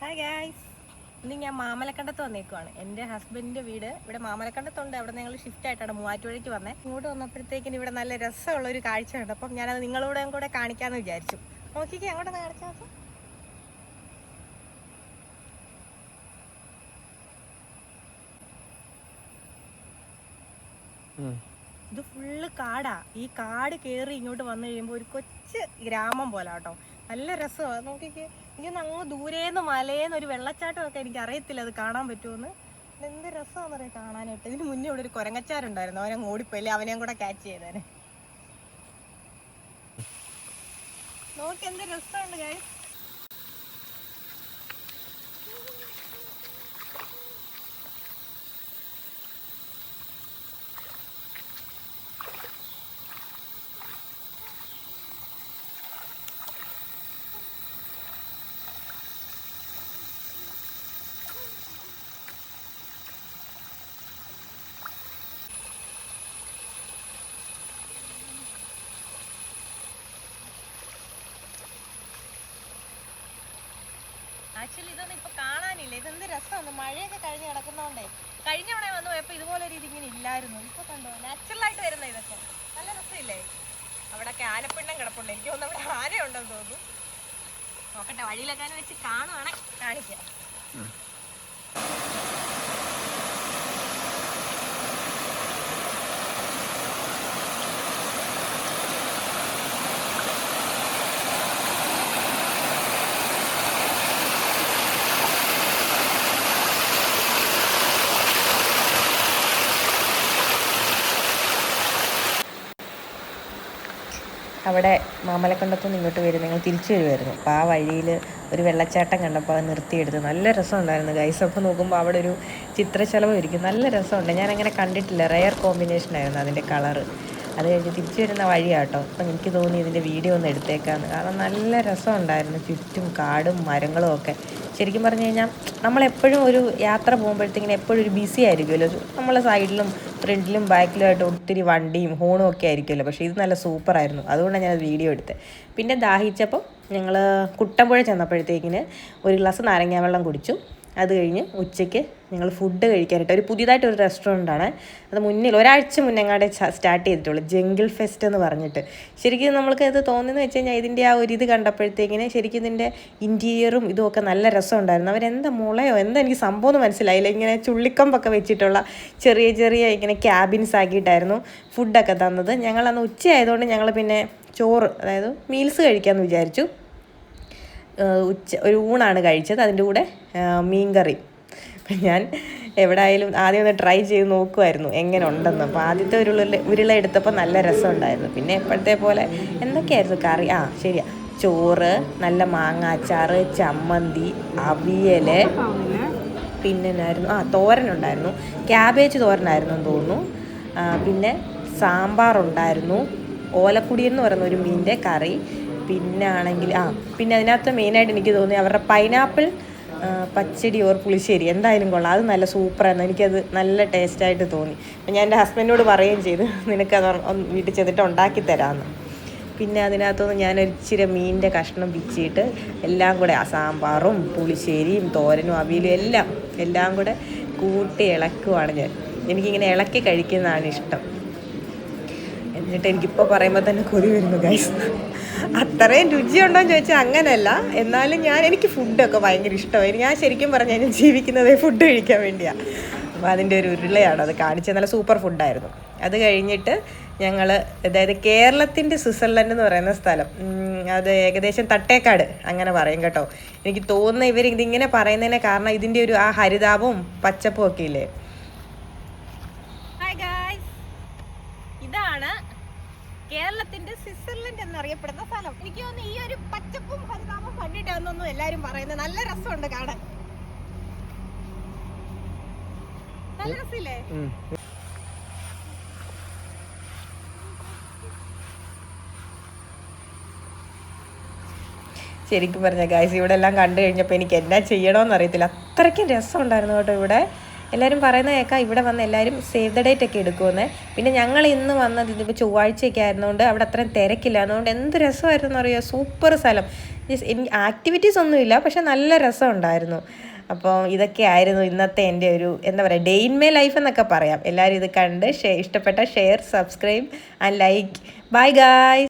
Hi guys, ഇന്ന് ഞാൻ മാമലക്കണ്ടത്ത് വന്നേക്കുവാണ്. എൻ്റെ ഹസ്ബൻഡിൻ്റെ വീട് ഇവിടെ മാമലക്കണ്ടത്തുണ്ട്. അവിടെ ഞങ്ങൾ ഷിഫ്റ്റ് ആയിട്ടാണ് മൂവാറ്റുപുഴയ്ക്ക് വന്നത്. ഇങ്ങോട്ട് വന്നപ്പോഴത്തേക്കിന് ഇവിടെ നല്ല രസമുള്ളൊരു കാഴ്ചയുണ്ട്. അപ്പം ഞാനത് നിങ്ങളോടും കൂടെ കാണിക്കാമെന്ന് വിചാരിച്ചു. നോക്കിക്കേ, അങ്ങോട്ടൊന്ന് കാണിച്ചാൽ മതി. ഇത് ഫുള്ള് കാടാ. ഈ കാട് കയറി ഇങ്ങോട്ട് വന്നു കഴിയുമ്പോൾ ഒരു കൊച്ചു ഗ്രാമം പോലെ കേട്ടോ. നല്ല രസമാണ്. നോക്കിക്കേ, എനിക്കൊന്ന് അങ്ങ് ദൂരേന്ന് മലയേന്ന് ഒരു വെള്ളച്ചാട്ടമൊക്കെ എനിക്ക് അറിയത്തില്ല അത് കാണാൻ പറ്റുമെന്ന്. എന്ത് രസമാണെന്ന് പറയാം കാണാനായിട്ട്. ഇതിന് മുന്നേ ഇവിടെ ഒരു കുരങ്ങച്ചാരുണ്ടായിരുന്നു, അവനെ ഓടിപ്പോയില്ലേ, അവനെയും കൂടെ ക്യാച്ച് ചെയ്തേനെ. നോക്കി എന്ത് രസമുണ്ട് ഗൈസ്. ആക്ച്വലി ഇതൊന്നും ഇപ്പൊ കാണാനില്ല. ഇതെന്ത് രസമാണ്. മഴയൊക്കെ കഴിഞ്ഞ് കിടക്കുന്നോണ്ടേ. കഴിഞ്ഞ തവണ വന്നു പോയപ്പോ ഇതുപോലെ ഒരു ഇതിങ്ങനെ ഇല്ലായിരുന്നു. ഇപ്പൊ കണ്ടോ, നാച്ചുറൽ ആയിട്ട് വരുന്ന ഇതൊക്കെ നല്ല രസമില്ലേ. അവിടെയൊക്കെ ആനപ്പിണ്ണം കിടപ്പുണ്ട്. എനിക്ക് തോന്നുന്നു അവിടെ ആനയുണ്ടെന്ന് തോന്നുന്നു. നോക്കട്ടെ, വഴിയിലൊക്കെ വെച്ച് കാണുവാണെ കാണിക്കാം. അവിടെ മാമലക്കണ്ടത്തുനിന്ന് ഇങ്ങോട്ട് വരും, നിങ്ങൾ തിരിച്ചു വരുമായിരുന്നു. അപ്പോൾ ആ വഴിയിൽ ഒരു വെള്ളച്ചാട്ടം കണ്ടപ്പോൾ അത് നിർത്തിയെടുത്ത് നല്ല രസമുണ്ടായിരുന്നു ഗൈസ്. അപ്പോൾ നോക്കുമ്പോൾ അവിടെ ഒരു ചിത്രശലഭം ഇരിക്കും, നല്ല രസമുണ്ട്. ഞാനങ്ങനെ കണ്ടിട്ടില്ല, റെയർ കോമ്പിനേഷനായിരുന്നു അതിൻ്റെ കളറ്. അത് കഴിഞ്ഞ് തിരിച്ചു വരുന്ന വഴിയാട്ടോ. അപ്പം എനിക്ക് തോന്നി ഇതിൻ്റെ വീഡിയോ ഒന്ന് എടുത്തേക്കാന്ന്. കാരണം നല്ല രസമുണ്ടായിരുന്നു, ചുറ്റും കാടും മരങ്ങളും ഒക്കെ. ശരിക്കും പറഞ്ഞു കഴിഞ്ഞാൽ നമ്മളെപ്പോഴും ഒരു യാത്ര പോകുമ്പോഴത്തേക്കിനും എപ്പോഴും ഒരു ബിസി ആയിരിക്കുമല്ലോ. നമ്മളെ സൈഡിലും ഫ്രണ്ടിലും ബാക്കിലുമായിട്ട് ഒത്തിരി വണ്ടിയും ഹോണും ഒക്കെ ആയിരിക്കുമല്ലോ. പക്ഷേ ഇത് നല്ല സൂപ്പറായിരുന്നു, അതുകൊണ്ടാണ് ഞാനത് വീഡിയോ എടുത്തത്. പിന്നെ ദാഹിച്ചപ്പോൾ ഞങ്ങൾ കുട്ടമ്പുഴ ചെന്നപ്പോഴത്തേക്കിന് ഒരു ഗ്ലാസ് നാരങ്ങാ വെള്ളം കുടിച്ചു. അത് കഴിഞ്ഞ് ഉച്ചയ്ക്ക് ഞങ്ങൾ ഫുഡ് കഴിക്കാനായിട്ട് ഒരു പുതിയതായിട്ടൊരു റെസ്റ്റോറൻ്റാണ്. അത് മുന്നിൽ ഒരാഴ്ച മുന്നെങ്ങാടെ സ്റ്റാർട്ട് ചെയ്തിട്ടുള്ളൂ, ജംഗിൾ ഫെസ്റ്റ് എന്ന് പറഞ്ഞിട്ട്. ശരിക്കും നമ്മൾക്ക് ഇത് തോന്നുന്നത് വെച്ച് കഴിഞ്ഞാൽ ഇതിൻ്റെ ആ ഒരു ഇത് കണ്ടപ്പോഴത്തേക്കിന് ശരിക്കും ഇതിൻ്റെ ഇൻറ്റീരിയറും ഇതുമൊക്കെ നല്ല രസമുണ്ടായിരുന്നു. അവരെന്താ മുളയോ എന്താ എനിക്ക് സംഭവം ഒന്നും മനസ്സിലായില്ല. ഇങ്ങനെ ചുള്ളിക്കമ്പൊക്കെ വെച്ചിട്ടുള്ള ചെറിയ ചെറിയ ഇങ്ങനെ ക്യാബിൻസ് ആക്കിയിട്ടായിരുന്നു ഫുഡൊക്കെ തന്നത്. ഞങ്ങളന്ന് ഉച്ചയായതുകൊണ്ട് ഞങ്ങൾ പിന്നെ ചോറ്, അതായത് മീൽസ് കഴിക്കാമെന്ന് വിചാരിച്ചു. ഒരു ഊണാണ് കഴിച്ചത്, അതിൻ്റെ കൂടെ മീൻകറി. അപ്പം ഞാൻ എവിടെയായാലും ആദ്യം ഒന്ന് ട്രൈ ചെയ്ത് നോക്കുമായിരുന്നു എങ്ങനെ ഉണ്ടെന്ന്. അപ്പോൾ ആദ്യത്തെ ഉരുള എടുത്തപ്പോൾ നല്ല രസമുണ്ടായിരുന്നു. പിന്നെ എപ്പോഴത്തെ പോലെ എന്തൊക്കെയായിരുന്നു കറി, ശരിയാ, ചോറ്, നല്ല മാങ്ങ അച്ചാറ്, ചമ്മന്തി, അവിയൽ, പിന്നെ എന്നായിരുന്നു, തോരനുണ്ടായിരുന്നു, ക്യാബേജ് തോരനായിരുന്നു എന്ന് തോന്നുന്നു. പിന്നെ സാമ്പാറുണ്ടായിരുന്നു, ഓലക്കുടി എന്ന് പറയുന്ന ഒരു മീനിൻ്റെ കറി. പിന്നെ ആണെങ്കിൽ പിന്നെ അതിനകത്ത് മെയിനായിട്ട് എനിക്ക് തോന്നി അവരുടെ പൈനാപ്പിൾ പച്ചടി ഓർ പുളിശ്ശേരി എന്തായാലും കൊള്ളാം, അത് നല്ല സൂപ്പറായിരുന്നു. എനിക്കത് നല്ല ടേസ്റ്റായിട്ട് തോന്നി. അപ്പം ഞാൻ എൻ്റെ ഹസ്ബൻഡിനോട് പറയുകയും ചെയ്തു, നിനക്കത് വീട്ടിൽ ചെന്നിട്ട് ഉണ്ടാക്കി തരാമെന്ന്. പിന്നെ അതിനകത്തുനിന്ന് ഞാനൊരു ഇച്ചിരി മീനിൻ്റെ കഷ്ണം പിച്ചിട്ട് എല്ലാം കൂടെ സാമ്പാറും പുളിശ്ശേരിയും തോരനും അവിയലും എല്ലാം കൂടെ കൂട്ടി ഇളക്കുവാണ് ഞാൻ. എനിക്കിങ്ങനെ ഇളക്കി കഴിക്കുന്നതാണ് ഇഷ്ടം. എന്നിട്ട് എനിക്കിപ്പോൾ പറയുമ്പോൾ തന്നെ കൊതി വരുന്നു ഗൈസ്. അത്രയും രുചിയുണ്ടോ എന്ന് ചോദിച്ചാൽ അങ്ങനെയല്ല, എന്നാലും എനിക്ക് ഫുഡൊക്കെ ഭയങ്കര ഇഷ്ടമായി. ഞാൻ ശരിക്കും പറഞ്ഞു കഴിഞ്ഞാൽ ജീവിക്കുന്നതേ ഫുഡ് കഴിക്കാൻ വേണ്ടിയാണ്. അപ്പോൾ അതിൻ്റെ ഒരു ഉരുളയാണ് അത് കാണിച്ചത്, നല്ല സൂപ്പർ ഫുഡായിരുന്നു. അത് കഴിഞ്ഞിട്ട് ഞങ്ങൾ, അതായത് കേരളത്തിൻ്റെ സ്വിറ്റ്സർലൻഡ് എന്ന് പറയുന്ന സ്ഥലം, അത് ഏകദേശം തട്ടേക്കാട് അങ്ങനെ പറയും കേട്ടോ. എനിക്ക് തോന്നുന്ന ഇതിങ്ങനെ പറയുന്നതിന് കാരണം ഇതിൻ്റെ ഒരു ആ ഹരിതാപവും പച്ചപ്പും ഒക്കെ ഇല്ലേ. ഇതാണ് കേരളത്തിന്റെ സ്വിറ്റ്സർലൻഡ് എന്നറിയപ്പെടുന്ന സ്ഥലം. എനിക്ക് തോന്നുന്നു ഈ ഒരു പച്ചപ്പും ഹരിതാപവും കണ്ടിട്ടാണെന്നൊന്നും എല്ലാരും പറയുന്നത്. നല്ല രസമുണ്ട് കാണാൻ, നല്ല രസമില്ലേ. ശരിക്കും പറഞ്ഞ ഗൈസ്, ഇവിടെ എല്ലാം കണ്ടു കഴിഞ്ഞപ്പോൾ എനിക്ക് എന്നാ ചെയ്യണമെന്ന് അറിയത്തില്ല, അത്രയ്ക്കും രസമുണ്ടായിരുന്നു കേട്ടോ ഇവിടെ. എല്ലാവരും പറയുന്ന കേൾക്കാം ഇവിടെ വന്ന് എല്ലാവരും സേവ് ദ ഡേറ്റ് ഒക്കെ എടുക്കുമെന്ന്. പിന്നെ ഞങ്ങൾ ഇന്ന് വന്നത് ഇതിപ്പോൾ ചൊവ്വാഴ്ചയൊക്കെ ആയിരുന്നുകൊണ്ട് അവിടെ അത്രയും തിരക്കില്ല. അതുകൊണ്ട് എന്ത് രസമായിരുന്നു അറിയുമോ, സൂപ്പർ സ്ഥലം. ആക്ടിവിറ്റീസ് ഒന്നുമില്ല, പക്ഷെ നല്ല രസമുണ്ടായിരുന്നു. അപ്പോൾ ഇതൊക്കെ ആയിരുന്നു ഇന്നത്തെ എൻ്റെ ഒരു എന്താ പറയുക ഡേ ഇൻ മൈ ലൈഫ് എന്നൊക്കെ പറയാം. എല്ലാവരും ഇത് കണ്ട് ഇഷ്ടപ്പെട്ട share, subscribe and like. Bye guys.